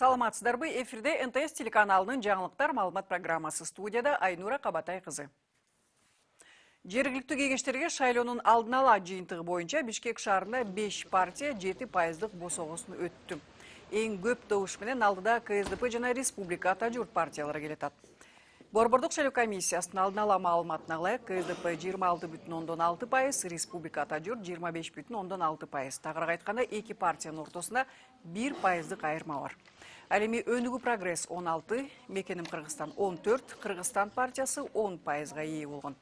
Саламатсыздарбы, эфирде НТС телеканалының жаңылықтар маалымат программасы, студияда Айнура Кабатай қызы. Жергілікті кеңештерге шайлоонун алдын ала жыйынтыгы боюнча Бишкек шаарында 5 партия 7% босогосун өттү. Эң көп добуш менен алдыда КСДП жана Республика Ата Журт партиялары келатат. Борбордук шайлоо комиссиясынын алдын ала маалыматына ылайык КСДП 26,6%, Республика Ата Журт 25,6%. Тагыраак айтканда, эки партиянын ортосунда 1% айырма бар. Ал эми Өнүгүү Прогресс 16, Мекеним Кыргызстан 14, Кыргызстан партиясы 10%га ээ болгон.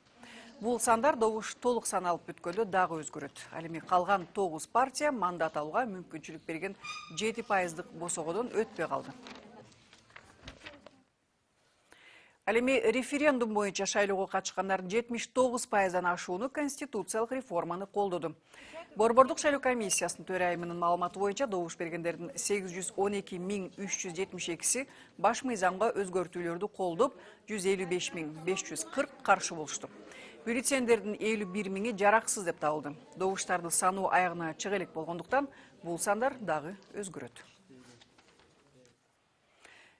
Бул сандар добуш толук саналып бүткөндө дагы өзгөрөт. Ал эми калган 9 партия мандат алууга мүмкүнчүлүк берген 7% босогодон өтпөй калды. Ал эми референдум боюнча шайлоого катышкандардын 79%дан ашууну конституциялык реформаны колдоду. Борбордук шайлоо комиссиясынын төрайымынын маалыматы боюнча добуш бергендердин 812.372-си баш мыйзамга өзгөртүүлөрдү колдоп, 155.540 каршы болушту. Бюллетендердин 51.000-и жараксыз деп табылды. Добуштарды саноо аягына чыга элек болгондуктан бул сандар дагы өзгөрөт.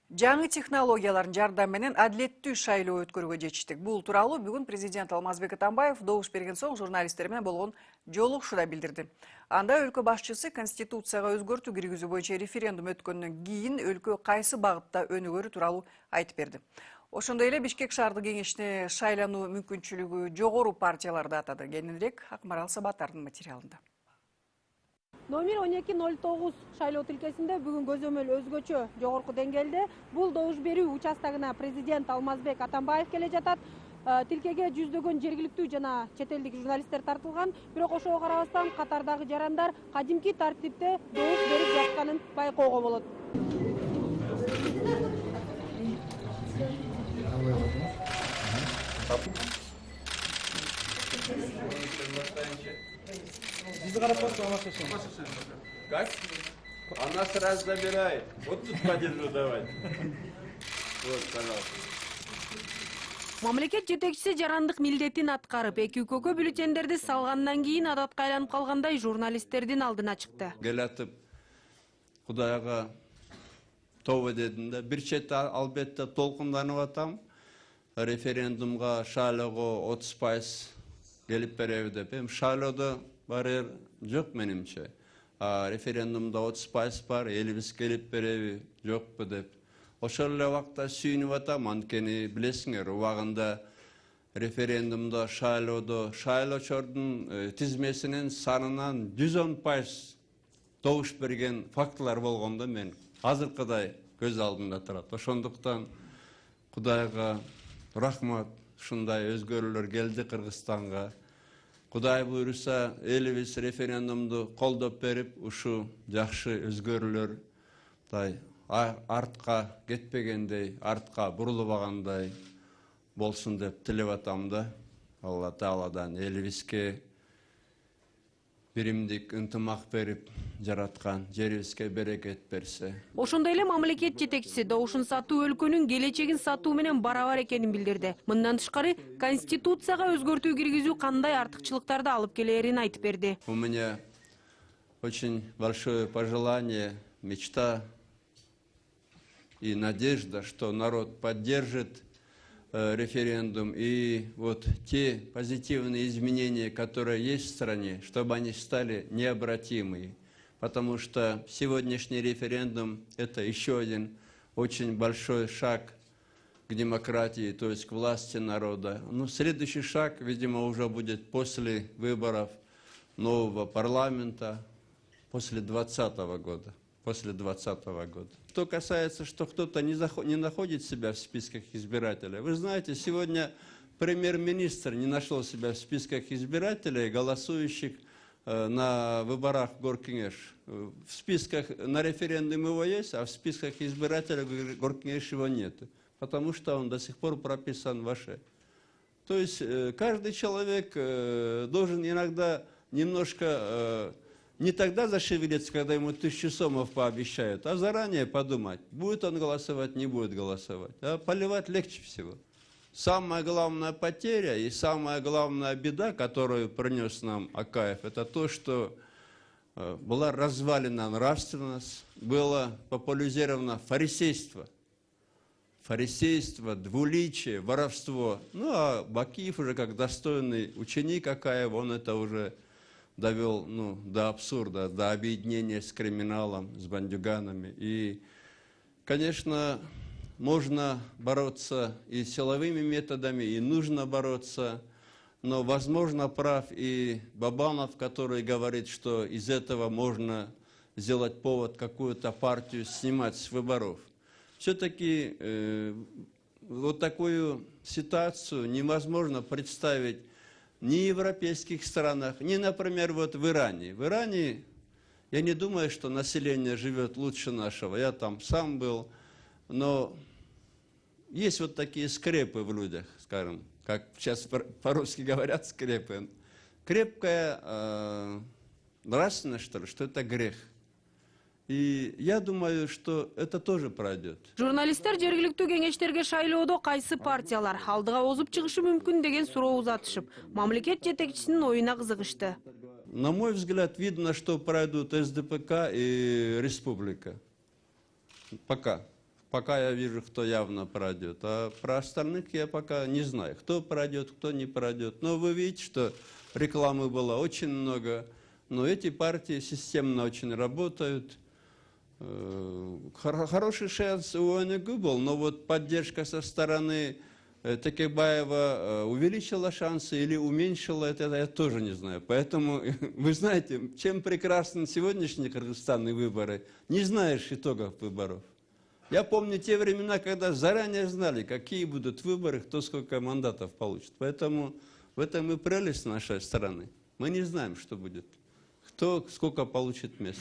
Жаңы технологиялардын жардамы менен адилеттүү шайлоо өткөрүүгө жетиштик. Бул тууралуу бүгүн президент Алмазбек Атамбаев добуш берген соң журналисттер менен болгон жолугушууда билдирди. Анда өлкө башчысы конституцияга өзгөртүү киргизүү боюнча референдум өткөндөн кийин өлкө кайсы багытта өнүгөрү тууралуу айтып берди. Ошондой эле Бишкек шаардык кеңешине шайлануу мүмкүнчүлүгү жогору партияларды атады. Кененирээк Акмарал Сабатардын материалында. Номер 1209 шайлоо тилкесинде бүгүн көзөмөл өзгөчө жогорку деңгээлде. Бул добуш берүү участогуна президент Алмазбек Атамбаев келе жатат. Тилкеге жүздөгөн жергиликтүү жана чет элдик журналисттер тартылган. Бирок ошого карабастан катардагы жарандар кадимки тартипте добуш берип жатканын байкоого болот. Как? Она сразу забирает. Вот тут подержу давай. Вот, пожалуйста. Мамлекет жетекчиси жарандык милдетин аткарып, эки өлкөгө бюллетендерди салгандан кийин адатка айланып калгандай журналисттердин алдына чыкты. Келатып, Кудайга тобо дедим да. Бир четте албетте толкунданып атам. Референдумга шайлоого 30% келип береби деп. Эми шайлоодо барер жок менимче. Референдумда 30% бар, элибиз келип береби жокпу деп. Ошол эле убакта сүйүнүп атам, анткени билесиңер, убагында референдумда шайлоодо шайлоочордун тизмесинин санынан 110% добуш берген фактылар болгондо мен азыркыдай көз алдымда турат. Ошондуктан Кудайга рахмат, ушундай өзгөрүүлөр келди Кыргызстанга. Кудай буйруса, элибиз референдумду колдоп берип, ушу жакшы өзгөрүүлөр артка кетпегендей, артка бурулбагандай болсун деп тилеп атам да. Алла Тааладан элибизге биримдик ынтымак берип жараткан жерибизге берекет берсе. Ошондой эле мамлекет жетекчиси добушун сатуу өлкөнүн келечегин сатуу менен барабар экенин билдирди. Мындан тышкары конституцияга өзгөртүү киргизүү кандай артыкчылыктарды алып келерин айтып берди. У меня очень большое пожелание, мечта и надежда, что народ поддержит референдум, и вот те позитивные изменения, которые есть в стране, чтобы они стали необратимыми. Потому что сегодняшний референдум – это еще один очень большой шаг к демократии, то есть к власти народа. Но следующий шаг, видимо, уже будет после выборов нового парламента, после 2020 года. Что касается, что кто-то не находит себя в списках избирателей. Вы знаете, сегодня премьер-министр не нашел себя в списках избирателей, голосующих на выборах в Горкеңеш. В списках на референдум его есть, а в списках избирателей Горкеңеш его нет. Потому что он до сих пор прописан в Аше. То есть каждый человек должен иногда немножко... Не тогда зашевелиться, когда ему 1000 сомов пообещают, а заранее подумать, будет он голосовать, не будет голосовать. А поливать легче всего. Самая главная потеря и самая главная беда, которую принес нам Акаев, это то, что была развалена нравственность, было популяризировано фарисейство. Фарисейство, двуличие, воровство. Ну, а Бакиев уже как достойный ученик Акаева, он это уже довел до абсурда, до объединения с криминалом, с бандюганами. И, конечно, можно бороться и силовыми методами, и нужно бороться. Но, возможно, прав и Бабанов, который говорит, что из этого можно сделать повод какую-то партию снимать с выборов. Все-таки вот такую ситуацию невозможно представить ни в европейских странах, ни, например, вот в Иране. В Иране, я не думаю, что население живет лучше нашего. Я там сам был, но есть вот такие скрепы в людях, скажем, как сейчас по-русски говорят, скрепы. Крепкая нравственность, что ли, что это грех. И я думаю, что это тоже пройдет. Журналисттер жергиликтүү кеңештерге шайлоодо кайсы партиялар алдыга озуп чыгышы мүмкүн деген суроо узатышып, мамлекет жетекчисинин оюна кызыгышты. На мой взгляд, видно, что пройдут СДПК и Республика. Пока я вижу, кто явно пройдет. А про остальных я пока не знаю, кто пройдет, кто не пройдет. Но вы видите, что рекламы было очень много. Но эти партии системно очень работают. Хороший шанс у ОНГ был, но вот поддержка со стороны Текебаева увеличила шансы или уменьшила, это я тоже не знаю. Поэтому, вы знаете, чем прекрасны сегодняшние кыргызстанские выборы, не знаешь итогов выборов. Я помню те времена, когда заранее знали, какие будут выборы, кто сколько мандатов получит. Поэтому в этом и прелесть нашей страны. Мы не знаем, что будет, кто сколько получит мест.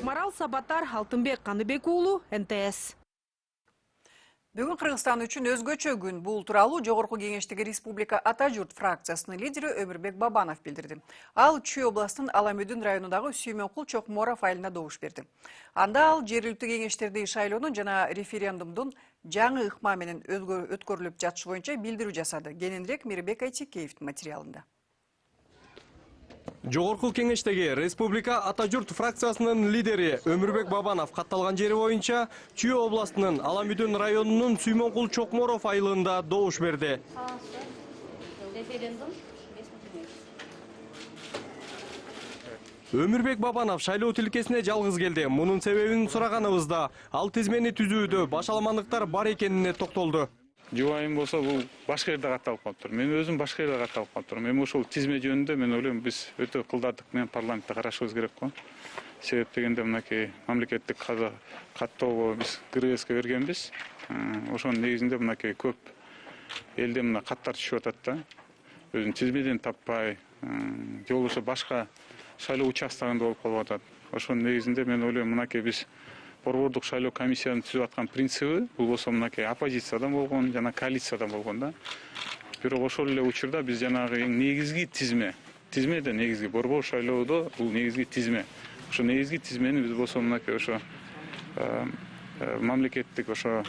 Марал Сабатар, Алтынбек Каныбек уулу, НТС. Бүгін Қырғызстан үшін өзгөчө күн. Бұл туралы Жогорку кеңештеги Республика Ата-Журт фракциясынын лидери Өмүрбек Бабанов билдирди. Ал Чүй областынын Аламүдүн районундагы Сүймөнкул Чокморов айылына добуш берди. Анда ал жергиликтүү кеңештерди шайлоонун жана референдумдун жаңы ыкма менен өткөрүлүп жатышы боюнча билдирүү жасады. Кененирээк Мирбек Айтекеевдин материалында. Жогорку кеңештеги Республика Ата-Журт фракциясынын лидери Өмүрбек Бабанов катталган жери боюнча Чүй областынын Аламүдүн районунун Сүймөнкул Чокморов айылында добуш берди. Өмүрбек Бабанов шайлоо тилкесине жалгыз келди. Мунун себебин сураганыбызда ал тизмени түзүүдө башаламандыктар бар экенине токтолду. Жубайым болса, бұл башка жерде катталып калыптыр. Мен өзүм башка жерде катталып калыптырмын. Мен ошол тизме жөнүндө мен ойлойм, биз өтө кылдардык менен парламентте карашыбыз керек го. Себеп дегенде мынакей мамлекеттик каттоого биз КРСке бергенбиз. Ошонун негизинде мынакей көп элде мына каттар түшүп атат да. Өзүн тизмеден таппай, же болбосо башка шайлоо участогунда болуп калып атат. Ошонун негизинде мен ойлойм, мынакей биз борбордук шайлоо комиссиянын түзүп аткан принциби бул болсо мынакей оппозициядан болгон жана коалициядан болгон да. Бирок ошол эле учурда биз жанагы эң негизги тизмеде негизги борбор шайлоодо бул негизги тизме. Ошо негизги тизмени биз болсо мынакей ошо мамлекеттик ошо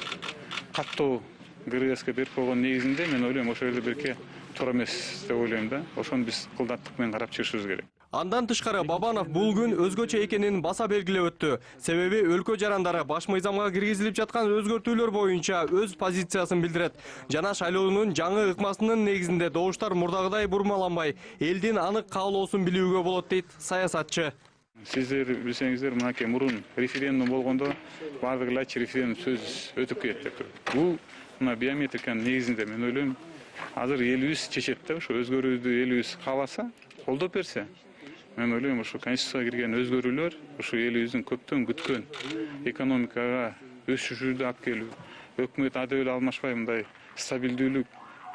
каттоо КРСке берип койгон негизинде мен ойлойм ошол жерде бирке туура эмес деп ойлойм да. Ошону биз кылдаттык менен карап чыгышыбыз керек. Андан тышкары Бабанов бул күн өзгөчө экенин баса белгилеп өттү. Себеби өлкө жарандары баш мыйзамга киргизилип жаткан өзгөртүүлөр боюнча өз позициясын билдирет. Жана шайлоонун жаңы ыкмасынын негизинде добуштар мурдагыдай бурмаланбай, элдин анык каалоосун билүүгө болот дейт саясатчы. Сиздер билсеңиздер, мынакей мурун референдум болгондо баардык эле референдум сөз өтүп кетет деп. Бул мына биометриканын негизинде мен ойлойм, азыр элибиз чечет да, ошо өзгөрүүдү элибиз кааласа, колдоп берсе. Мен ойлойм, ошо конституцияга кирген өзгөрүүлөр, ошо элибиздин көптөн күткөн экономикага өсүшүдү алып келүү, өкмөт ада эле алмашпай мындай стабилдүүлүк,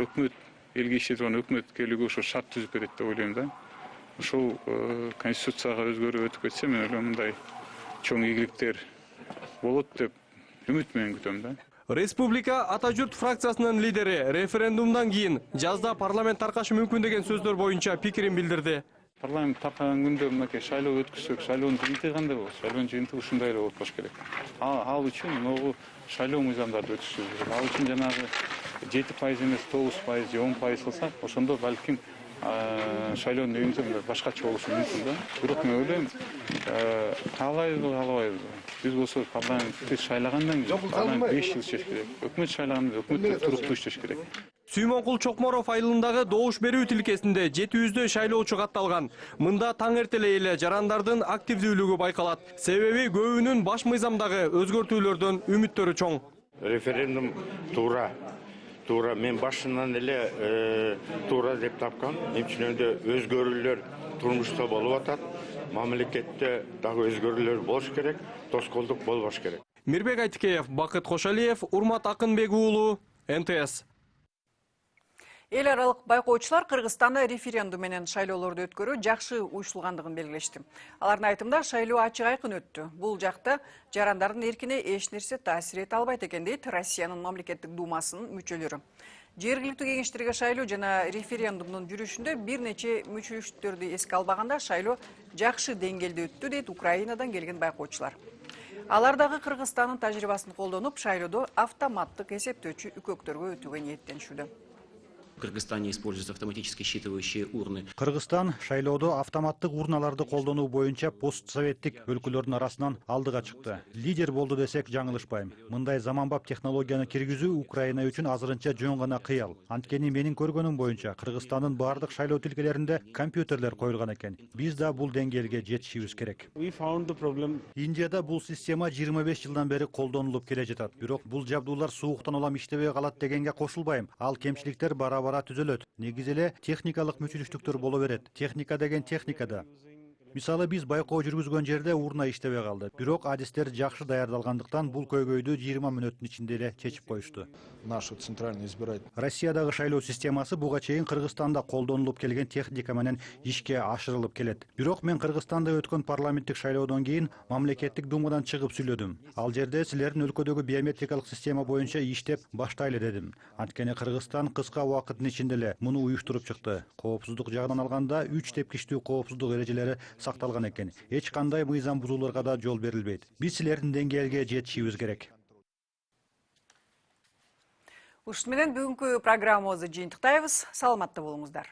өкмөт элге иштей турган өкмөт келүүгө ошо шарт түзүп берет деп ойлойм да. Ошол конституцияга өзгөрүү өтүп кетсе, мен ойлойм мындай чоң ийгиликтер болот деп үмүт менен күтөм да. Республика Ата-Журт фракциясынын лидери референдумдан кийин жазда парламент таркашы мүмкүн деген сөздөр боюнча пикирин билдирди. Парламент таркаган күндө мынакей шайлоо өткүзсөк, шайлоонун жыйынтыгы кандай болот? Шайлоонун жыйынтыгы ушундай эле болуп болуш керек. Ал үчүн могу шайлоо мыйзамдарды өткүзүш керек. Ал үчүн жанагы 7% эмес 9%, 10% кылсак, ошондо балким шайлоонун өңүмү башкача болушу мүмкүн да. Бирок мен ойлойм, каалайбызбы, каалабайбызбы. Биз болсо парламентти шайлагандан кийин 5 жыл иштеш керек. Өкмөт шайлаганда өкмөт туруктуу иштеш керек. Сүймөнкул Чокморов айылындагы добуш берүү тилкесинде 700 шайлоочу катталган. Мында таң эртелей эле жарандардын активдүүлүгү байкалат. Себеби көбүнүн баш мыйзамдагы өзгөртүүлөрдөн үмүттөрү чоң. Референдум туура мен башынан эле туура деп тапкан. Эмчиненде өзгөрүүлөр турмушта болуп атат. Мамлекетте дагы өзгөрүүлөр болуш керек, тоскоолдук болбош керек. Мирбек Айтикеев, Бакыт Кошалиев, Урмат Акынбек уулу, НТС. Эл аралык байкоочулар Кыргызстанда референдум менен шайлоолорду өткөрүү жакшы уюштулгандыгын белгилешти. Алардын айтымында шайлоо ачык айкын өттү. Бул жакта жарандардын эркине эч нерсе таасир эте албайт экен дейт Россиянын мамлекеттик думасынын мүчөлөрү. Жергиликтүү кеңештерге шайлоо жана референдумдун жүрүшүндө бир нече мүчөлүштүктөрдү эске албаганда шайлоо жакшы деңгээлде өттү дейт Украинадан келген байкоочулар. Алар дагы Кыргызстандын тажрыйбасын колдонуп, шайлоодо автоматтык эсептөөчү үкөктөргө өтүүгө ниеттенишүүдө. В Кыргызстане используются автоматически считывающие урны. Кыргызстан шайлоодо автоматтык урналарды колдонуу боюнча постсоветтик өлкөлөрдүн арасынан алдыга чыкты. Лидер болду десек жаңылышпайм. Мындай заманбап технологияны киргизүү Украина үчүн азырынча жөн гана кыял. Анткени менин көргөнүм боюнча Кыргызстандын бардык шайлоо тилкелеринде компьютерлер коюлган экен. Биз да бул деңгээлге жетишибиз керек. Индияда бул система 25 жылдан бери колдонулуп келе жатат. Бирок бул жабдуулар сууктан улам иштебей калат дегенге кошулбайм. Ал кемчиликтер бара түзөлөт. Негизи эле техникалык мүчөлүштүктөр боло берет. Техника деген техникада. Мисалы биз байкоо жүргүзгөн жерде урна иштебей калды. Бирок адистер жакшы даярдалгандыктан бул көйгөйдү 20 мүнөттүн ичинде эле чечип коюшту. Россиядагы шайлоо системасы буга чейин Кыргызстанда колдонулуп келген техника менен ишке ашырылып келет. Бирок мен Кыргызстанда өткөн парламенттик шайлоодон кийин мамлекеттик думадан чыгып сүйлөдүм. Ал жерде силердин өлкөдөгү биометрикалык система боюнча иштеп баштайлы дедим. Анткени Кыргызстан кыска убакыттын ичинде эле муну уюштуруп чыкты. Коопсуздук жагынан алганда 3 тепкичтүү коопсуздук эрежелери сакталган экен. Эч кандай мыйзам бузууларга да жол берилбейт. Биз силердин деңгээлге жетишибиз керек. Ушун менен бүгүнкү программабызды жыйынтыктайбыз. Саламатта болуңуздар.